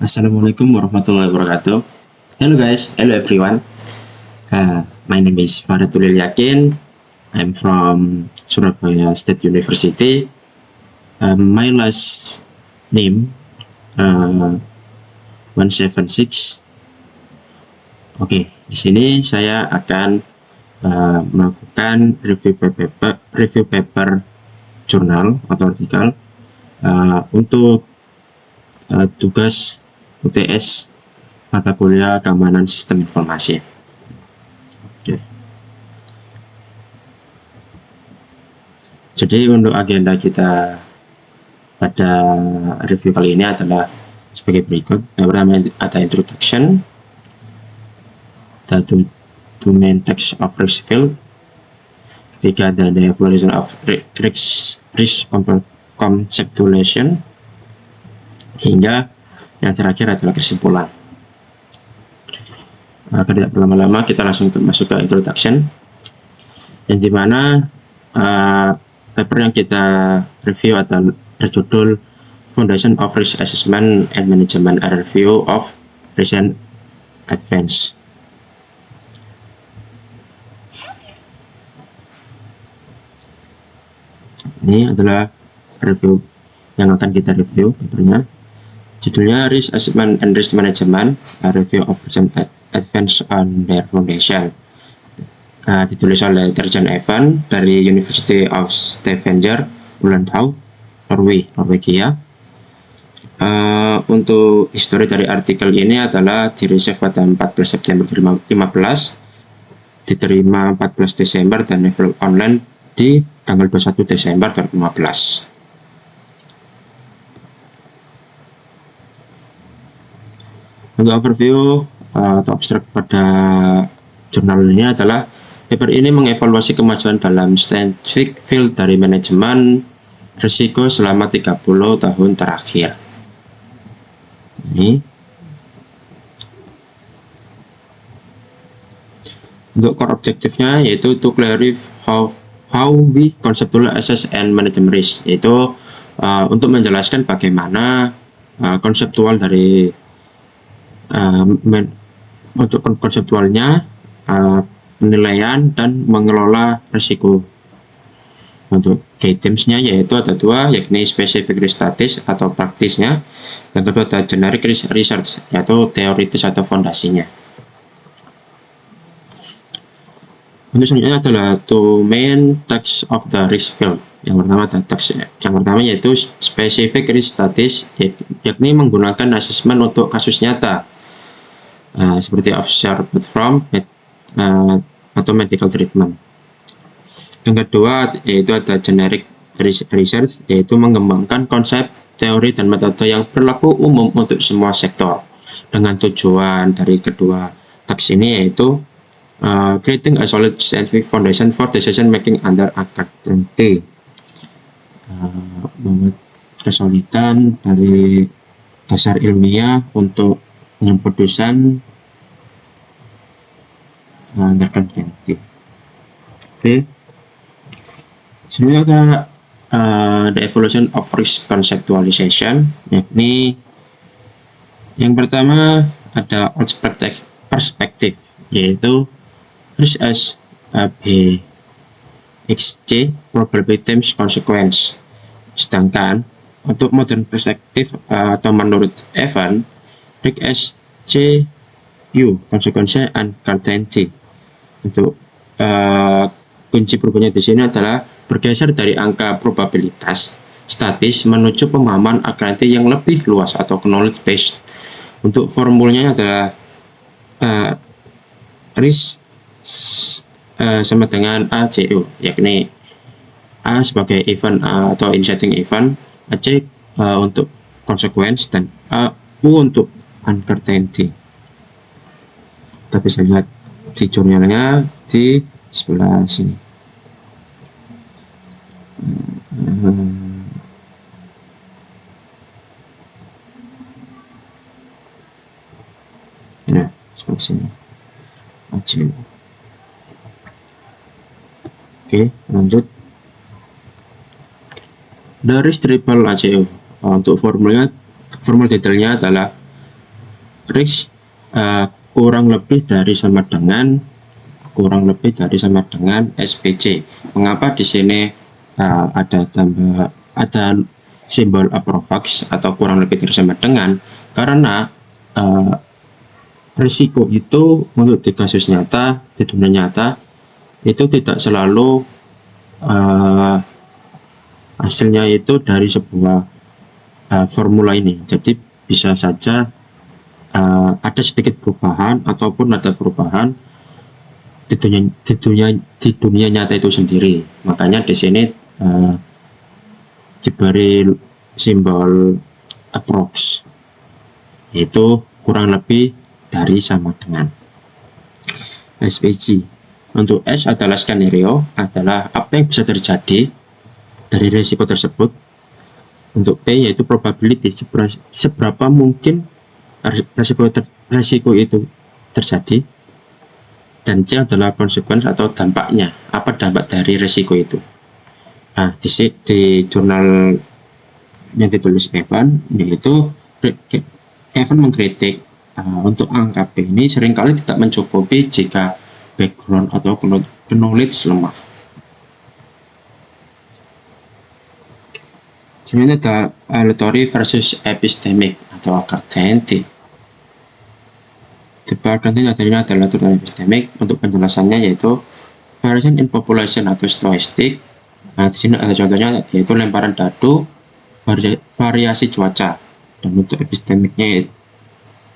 Assalamualaikum warahmatullahi wabarakatuh. Hello guys, hello everyone. My name is Faridul Yakin. I'm from Surabaya State University. My last name 176. Oke, di sini saya akan melakukan review paper jurnal atau artikel untuk tugas UTS mata kuliah keamanan sistem informasi. Oke. Jadi untuk agenda kita pada review kali ini adalah sebagai berikut. Yang pertama ada introduction, ada two main text of risk field. Ketiga ada the evaluation of risk conceptualization, hingga yang terakhir adalah kesimpulan. Agar tidak berlama-lama, kita langsung masuk ke introduction, yang dimana paper yang kita review adalah berjudul Foundation of Risk Assessment and Management, a Review of Recent Advance. Ini adalah review yang akan kita review papernya. Judulnya Risk Assessment and Risk Management, a Review of Recent Advance on their Foundation. Ditulis oleh Terjan Evan dari University of Stavanger, Ulandau, Norwegia. Untuk histori dari artikel ini adalah di-receive pada 14 September 2015, diterima 14 Desember dan level online di tanggal 21 Desember 2015. Untuk overview atau abstrak pada jurnal ini adalah paper ini mengevaluasi kemajuan dalam scientific field dari manajemen risiko selama 30 tahun terakhir. Ini untuk core objektifnya yaitu to clarify how we conceptually assess and manage risk, yaitu untuk menjelaskan bagaimana konseptual dari untuk konseptualnya penilaian dan mengelola risiko. Untuk key themes-nya yaitu ada dua, yakni specific risk statis atau praktisnya, yang kedua ada generic risk research, yaitu teoritis atau fondasinya. Untuk selanjutnya adalah two main text of the risk field. Yang pertama yaitu specific risk statis, yakni menggunakan asesmen untuk kasus nyata seperti observed from atau medical treatment. Yang kedua yaitu ada generic research, yaitu mengembangkan konsep, teori, dan metode yang berlaku umum untuk semua sektor, dengan tujuan dari kedua teks ini yaitu creating a solid scientific foundation for decision making under uncertainty, membuat kesolidan dari dasar ilmiah untuk keputusan uncertainty. Oke. Sebenarnya ada the evolution of risk conceptualization, yakni yang pertama ada perspektif, yaitu risk as BXC, probability times consequence. Sedangkan untuk modern perspektif atau menurut Evan, risk as CU, consequence and uncertainty. Untuk kunci perubahannya di sini adalah bergeser dari angka probabilitas statis menuju pemahaman uncertainty yang lebih luas atau knowledge based. Untuk formulanya adalah risk sama dengan ACU, yakni A sebagai event atau inciting event, AC untuk consequence, dan U untuk uncertainty. Kita bisa lihat di jurnalnya di sebelah sini. Nah, sebelah sini. Oke, lanjut. The risk triple ACU. Untuk formula detailnya adalah risk kurang lebih sama dengan SPC. Mengapa di sini ada simbol approx atau kurang lebih sama dengan? Karena risiko itu untuk di kasus nyata, di dunia nyata itu tidak selalu hasilnya itu dari sebuah formula ini. Jadi bisa saja ada sedikit perubahan ataupun ada perubahan di dunia nyata itu sendiri. Makanya di sini diberi simbol approx, yaitu kurang lebih dari sama dengan SPC. Untuk S adalah skenario, adalah apa yang bisa terjadi dari risiko tersebut. Untuk P yaitu probability, seberapa mungkin risiko itu terjadi. Dan C adalah konsekuensi atau dampaknya, apa dampak dari risiko itu. Nah, di jurnal yang ditulis Evan, yaitu Evan mengkritik untuk angka P ini seringkali tidak mencukupi jika background atau knowledge lemah. Sebenarnya ada aleatory versus epistemic atau uncertainty. Department adalah epistemic. Untuk penjelasannya yaitu variation in population atau stochastic. Nah, di sini ada contohnya yaitu lemparan dadu, variasi cuaca. Dan untuk epistemicnya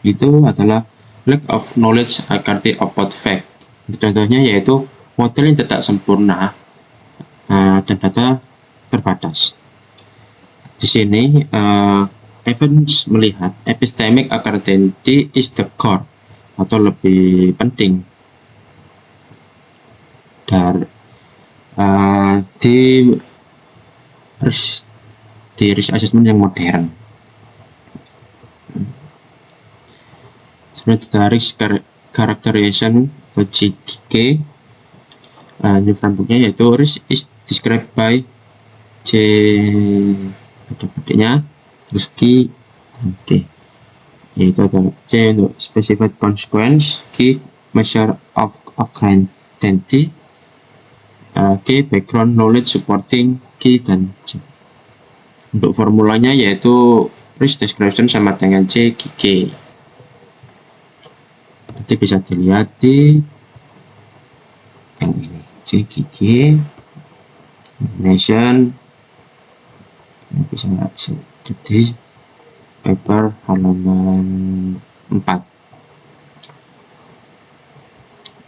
itu adalah lack of knowledge according about fact. Contohnya yaitu model yang tidak sempurna dan data terbatas. Di sini Evans melihat epistemic uncertainty is the core atau lebih penting dari di risk assessment yang modern. Sebenarnya risk characterization atau GK new frameworknya yaitu risk is described by C pada terus K dan T, yaitu adalah C untuk specified consequence, K measure of uncertainty, K background knowledge supporting K dan C. Untuk formulanya yaitu risk description sama dengan C K. Nanti bisa dilihat di yang ini C K nation. Ini bisa jadi paper halaman 4.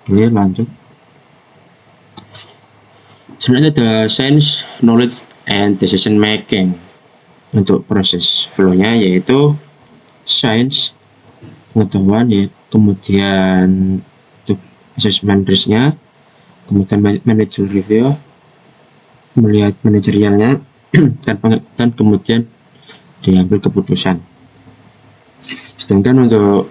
Oke, lanjut. Selanjutnya ada science, knowledge, and decision making. Untuk proses flow-nya yaitu science, pengetahuan, ya, kemudian untuk assessment risk-nya, kemudian managerial review, melihat manajerialnya, dan kemudian diambil keputusan. Sedangkan untuk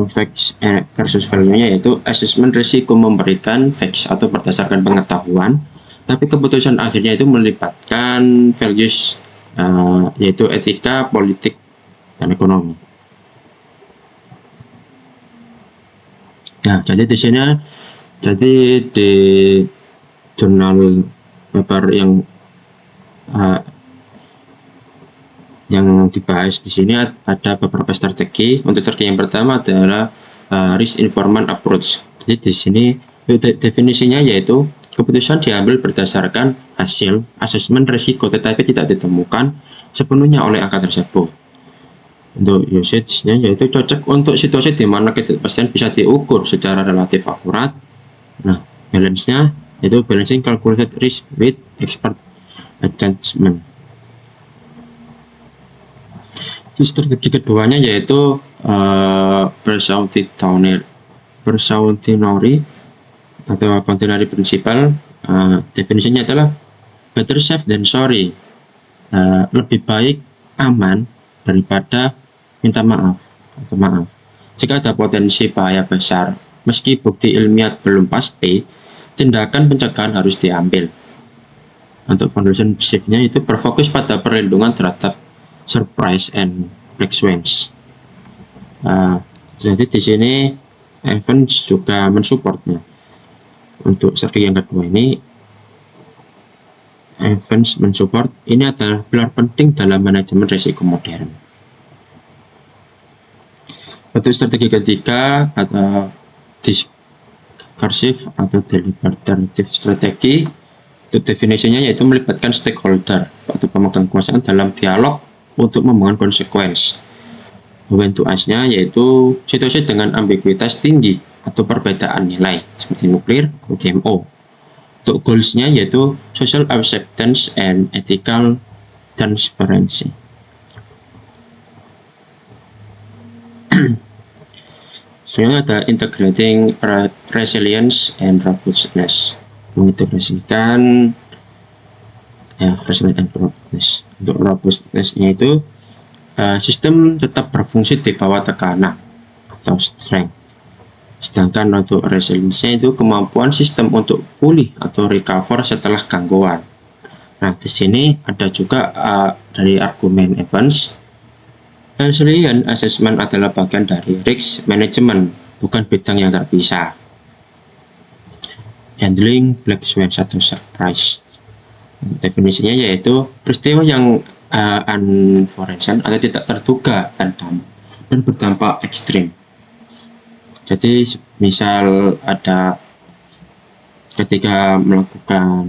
facts versus value-nya yaitu assessment risiko memberikan facts atau berdasarkan pengetahuan, tapi keputusan akhirnya itu melibatkan values yaitu etika, politik, dan ekonomi. Nah, jadi di sini di jurnal paper yang dibahas di sini ada beberapa strategi. Untuk strategi yang pertama adalah risk informed approach. Jadi di sini definisinya yaitu keputusan diambil berdasarkan hasil asesmen risiko tetapi tidak ditemukan sepenuhnya oleh angka tersebut. Untuk usage-nya yaitu cocok untuk situasi di mana ketidakpastian bisa diukur secara relatif akurat. Nah, balance-nya yaitu balancing calculated risk with expert judgment. Strategi keduanya yaitu precautionary atau continuity principle. Definisinya adalah better safe than sorry, lebih baik aman daripada minta maaf atau maaf. Jika ada potensi bahaya besar, meski bukti ilmiah belum pasti, tindakan pencegahan harus diambil. Untuk foundation safe-nya itu berfokus pada perlindungan terhadap surprise and black swans. Jadi di sini Evans juga mensupportnya. Untuk strategi yang kedua ini, Evans mensupport ini adalah pilar penting dalam manajemen risiko modern. Untuk strategi ketiga atau discursive atau deliberative strategi, untuk definisinya yaitu melibatkan stakeholder atau pemegang kekuasaan dalam dialog untuk membangun konsekuensi. When to us-nya yaitu situasi dengan ambiguitas tinggi atau perbedaan nilai seperti nuklir atau GMO. Untuk goals-nya yaitu social acceptance and ethical transparency. Selanjutnya ada integrating resilience and robustness, mengintegrasikan resilience and robustness. Untuk robustness-nya itu sistem tetap berfungsi di bawah tekanan atau strength. Sedangkan untuk resilience-nya itu kemampuan sistem untuk pulih atau recover setelah gangguan. Nah, di sini ada juga dari argumen Evans, resilience assessment adalah bagian dari risk management, bukan bidang yang terpisah. Handling black swans atau surprise. Definisinya yaitu peristiwa yang unforeseen atau tidak terduga dan berdampak ekstrim. Jadi misal ada ketika melakukan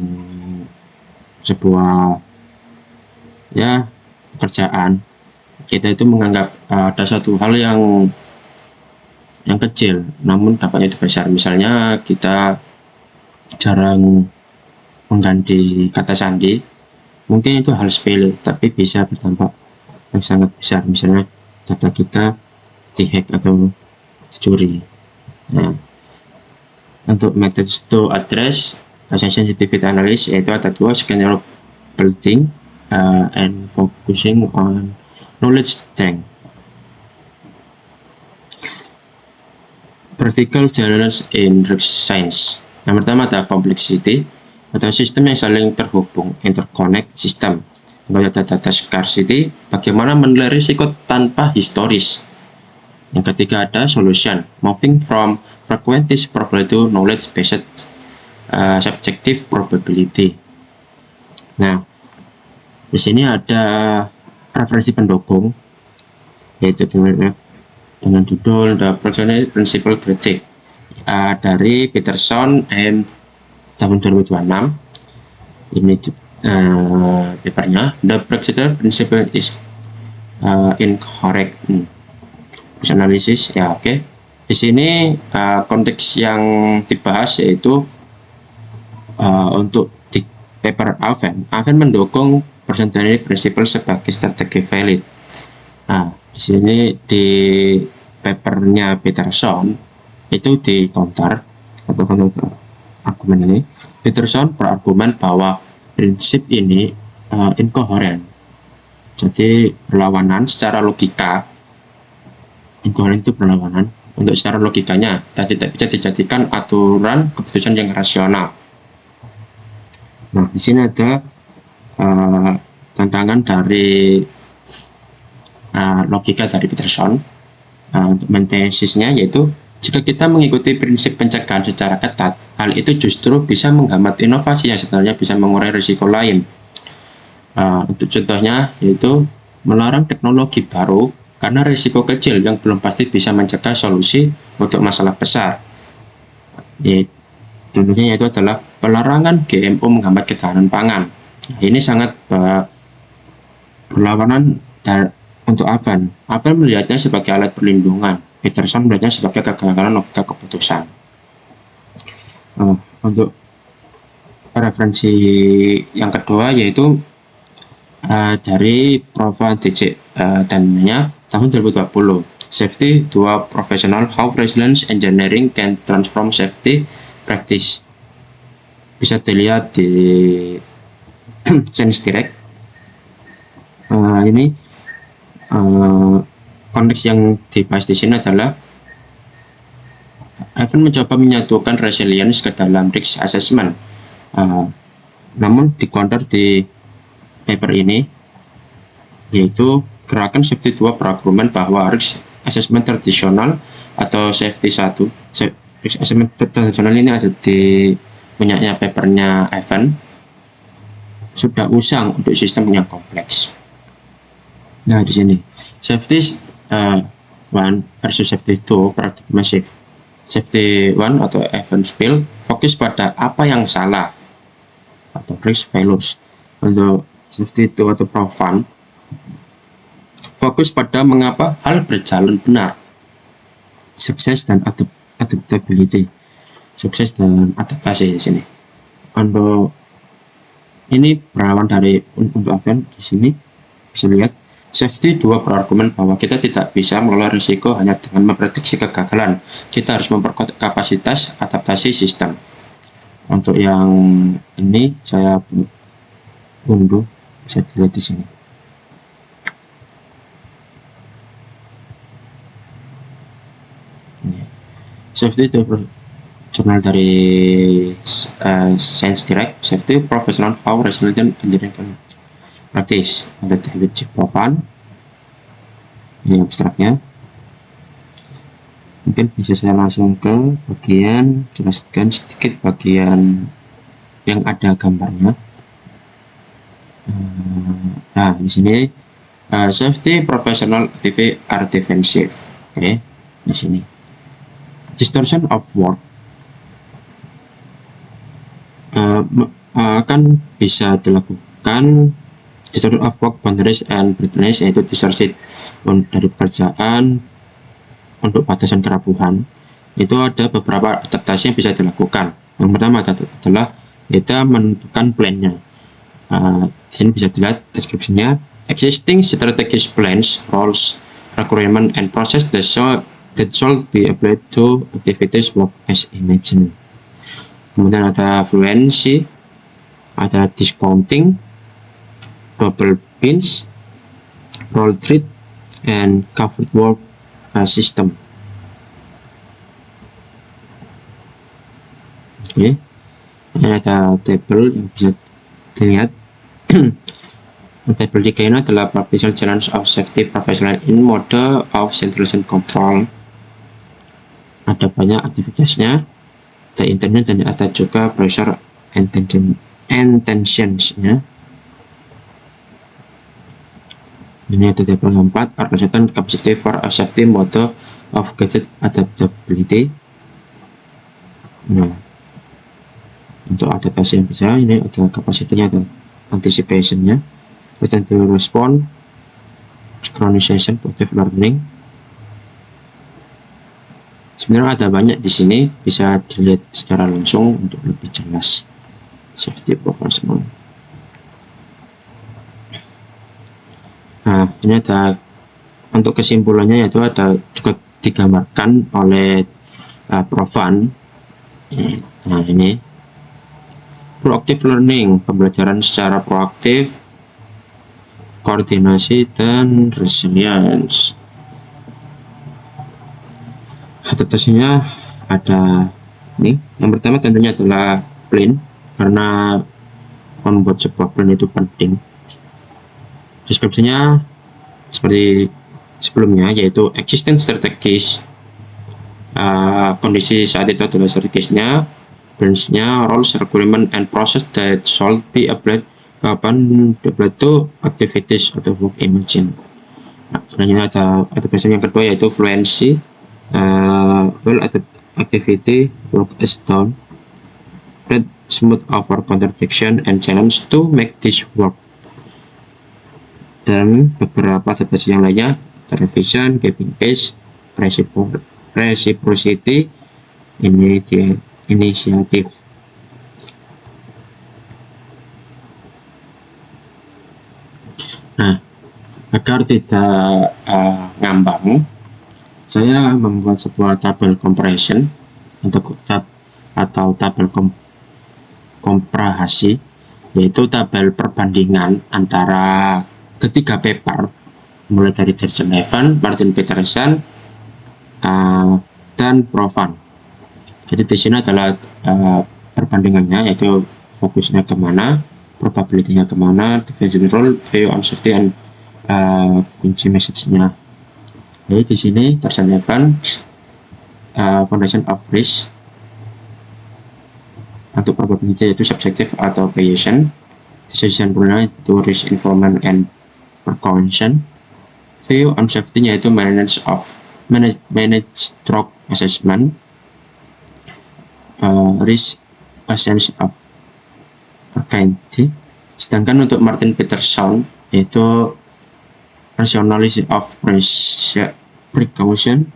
sebuah pekerjaan, kita itu menganggap ada satu hal yang kecil namun dampaknya itu besar. Misalnya kita jarang mengganti kata sandi, mungkin itu hal sepele tapi bisa berdampak yang sangat besar. Misalnya data kita dihack atau dicuri. Nah, untuk methods to address sensitivity analysis yaitu ada dua: scenario building and focusing on knowledge strength. Practical challenges in risk science. Yang pertama ada complexity atau sistem yang saling terhubung, interconnect system. Kalau ada data scarcity, bagaimana menilai risiko tanpa historis. Yang ketiga ada solution, moving from frequentist probability to knowledge based subjective probability. Nah, di sini ada referensi pendukung yaitu dengan judul The Principal Critique dari Peterson tahun 2026. Ini papernya, The Brexit Principle is incorrect. Analisis ya, oke. Di sini konteks yang dibahas yaitu untuk di paper Alven mendukung persentasenya prinsipal sebagai strategi valid. Nah, di sini di papernya Peterson itu di counter atau argumen ini. Peterson berargumen bahwa prinsip ini incoherent, jadi berlawanan secara logika. Incoherent itu berlawanan untuk secara logikanya dan tidak bisa dijadikan aturan keputusan yang rasional. Nah, di sini ada tantangan dari logika dari Peterson untuk mentesisnya, yaitu jika kita mengikuti prinsip pencegahan secara ketat, hal itu justru bisa menghambat inovasi yang sebenarnya bisa mengurangi risiko lain. Untuk contohnya yaitu melarang teknologi baru karena risiko kecil yang belum pasti bisa mencegah solusi untuk masalah besar. Contohnya yaitu adalah pelarangan GMO menghambat ketahanan pangan. Ini sangat berlawanan untuk Alven melihatnya sebagai alat perlindungan. Peterson melihatnya sebagai kegagalan logika keputusan. Untuk referensi yang kedua yaitu dari Prof. DJ dan tahun 2020, Safety Dua Professional How Resilience Engineering Can Transform Safety Practice. Bisa dilihat di Science Direct. Ini konteks yang dibahas di sini adalah Alven mencoba menyatukan resilience ke dalam risk assessment, namun di counter di paper ini yaitu gerakan safety 2 berargumen bahwa risk assessment tradisional atau safety 1. Assessment tradisional ini ada di punyanya papernya Evan, sudah usang untuk sistem yang kompleks. Nah, di sini safety 1 versus safety 2 paradigma shift. Safety 1 atau Evans field fokus pada apa yang salah atau risk failures. Untuk safety 2 atau profan fokus pada mengapa hal berjalan benar, sukses dan adaptability, sukses dan adaptasi di sini. Untuk ini berawal dari untuk Evan di sini bisa lihat safety 2 berargumen bahwa kita tidak bisa mengelola risiko hanya dengan memprediksi kegagalan. Kita harus memperkuat kapasitas adaptasi sistem. Untuk yang ini saya unduh, bisa dilihat di sini. Safety 2 jurnal dari Science Direct, Safety Professional How Resilient Engineering Practice ada David J. Profan. Ini abstraknya. Mungkin bisa saya langsung ke bagian jelaskan sedikit bagian yang ada gambarnya. Nah, di sini safety professional activity are defensive. Oke, di sini distortion of work akan bisa dilakukan. Distortion of work boundaries and breadness, yaitu distorsi dari pekerjaan untuk batasan kerapuhan. Itu ada beberapa adaptasi yang bisa dilakukan. Yang pertama adalah kita menentukan plan-nya. Di sini bisa dilihat deskripsinya. Existing strategic plans, roles, requirement, and process that should be applied to activities work as imagined. Kemudian ada fluency, ada discounting, double pins, roll treat, and covered work system. Oke, ini ada table yang bisa dilihat. Table 3 ini adalah practical challenge of safety professional in mode of centralization control. Ada banyak aktivitasnya, ada internet dan ada juga pressure and tensions-nya. Ini ada table 4, organization capacity for a safety mode of gadget adaptability. Nah, untuk adaptasi yang bisa, ini ada kapasitinya, ada anticipation-nya, return to response, synchronization, productive learning. Sebenarnya ada banyak di sini, bisa dilihat secara langsung untuk lebih jelas. Safety professional. Nah, ini ada untuk kesimpulannya, yaitu ada juga digambarkan oleh Profan. Nah, ini proactive learning, pembelajaran secara proaktif, koordinasi dan resilience. Adaptasinya ada ini. Yang pertama tentunya adalah plan, karena membuat sebuah plan itu penting. Deskripsinya seperti sebelumnya, yaitu existing strategis, kondisi saat itu adalah strategisnya, plans-nya, roles, requirement, and process that should be applied kapan to activities atau work imagine. Nah, selanjutnya ada adaptation yang kedua, yaitu fluency, well activity, work is done, red smooth over contradiction and challenge to make this work. Dan beberapa adaptasi yang lainnya, revision, giving pace, reciprocity, inisiatif. Nah, agar tidak ngambang, saya membuat sebuah tabel comparison atau tabel komparasi, yaitu tabel perbandingan antara ketiga paper, mulai dari Dirjen Evan, Martin Peterson, dan Profan. Jadi di sini adalah perbandingannya, yaitu fokusnya kemana, probability-nya kemana, division rule, value on safety, and kunci message-nya. Jadi di sini Tarzan Evans foundation of risk untuk probability yaitu subjective atau Bayesian, decision rule itu risk informant and precaution, view on safety yaitu manage stroke assessment, risk essence of certainty. Sedangkan untuk Martin Peterson yaitu rationality of precaution,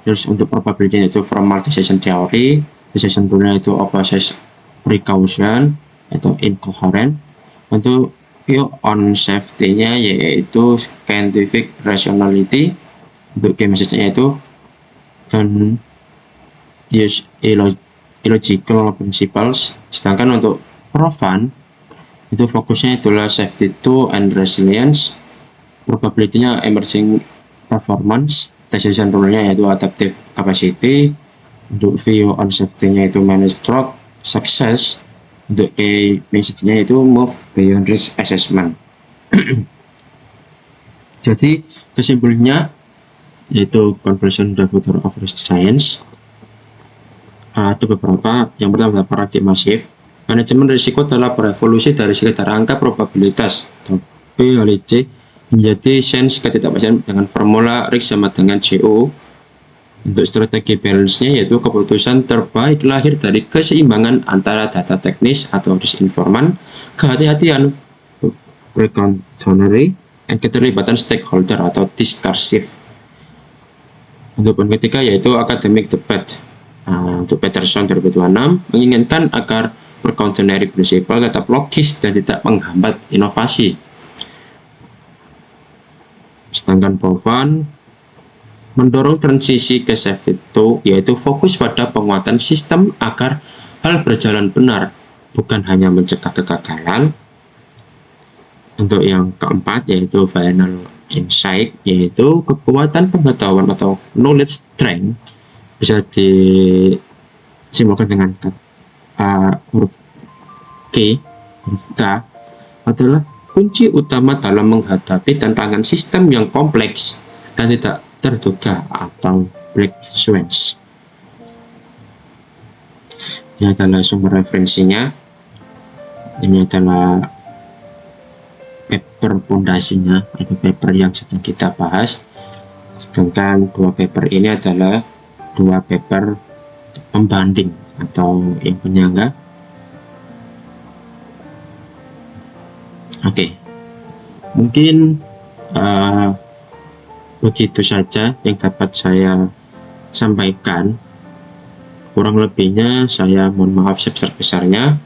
terus untuk probability yaitu formal decision theory, decision rule itu opposite precaution atau incoherent. Untuk view on safety-nya yaitu scientific rationality, untuk key message-nya itu don't use illogical principles. Sedangkan untuk Profan itu fokusnya itulah safety to and resilience, probability-nya emerging performance, decision rule-nya yaitu adaptive capacity, untuk view on safety-nya itu manage stroke success, untuk key message-nya itu move beyond risk assessment. Jadi kesimpulannya yaitu conversion the future of risk science ada beberapa. Yang pertama adalah paradigma shift. Manajemen risiko telah berevolusi dari sekedar angka probabilitas atau P kali C menjadi sains ketidakpastian dengan formula risk sama dengan CO. Untuk strategi balance-nya yaitu keputusan terbaik lahir dari keseimbangan antara data teknis atau risk informant, kehati-hatian precautionary, dan keterlibatan stakeholder atau discursive. Untuk poin ketiga yaitu academic debate. Untuk Peterson 2026 menginginkan agar precautionary principle tetap logis dan tidak menghambat inovasi. Sedangkan Profan mendorong transisi ke safety yaitu fokus pada penguatan sistem agar hal berjalan benar, bukan hanya mencegah kegagalan. Untuk yang keempat yaitu final insight, yaitu kekuatan pengetahuan atau knowledge strength bisa disimbolkan dengan huruf K adalah kunci utama dalam menghadapi tantangan sistem yang kompleks dan tidak terduga atau black swans. Ini adalah sumber referensinya, ini adalah paper pondasinya atau paper yang sedang kita bahas. Sedangkan dua paper ini adalah dua paper pembanding atau yang penyangga. Oke, mungkin begitu saja yang dapat saya sampaikan. Kurang lebihnya saya mohon maaf sebesar-besarnya.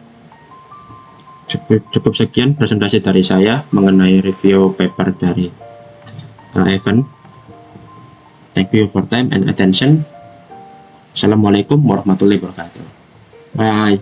Cukup sekian presentasi dari saya mengenai review paper dari Evan. Thank you for time and attention. Assalamualaikum warahmatullahi wabarakatuh. Bye.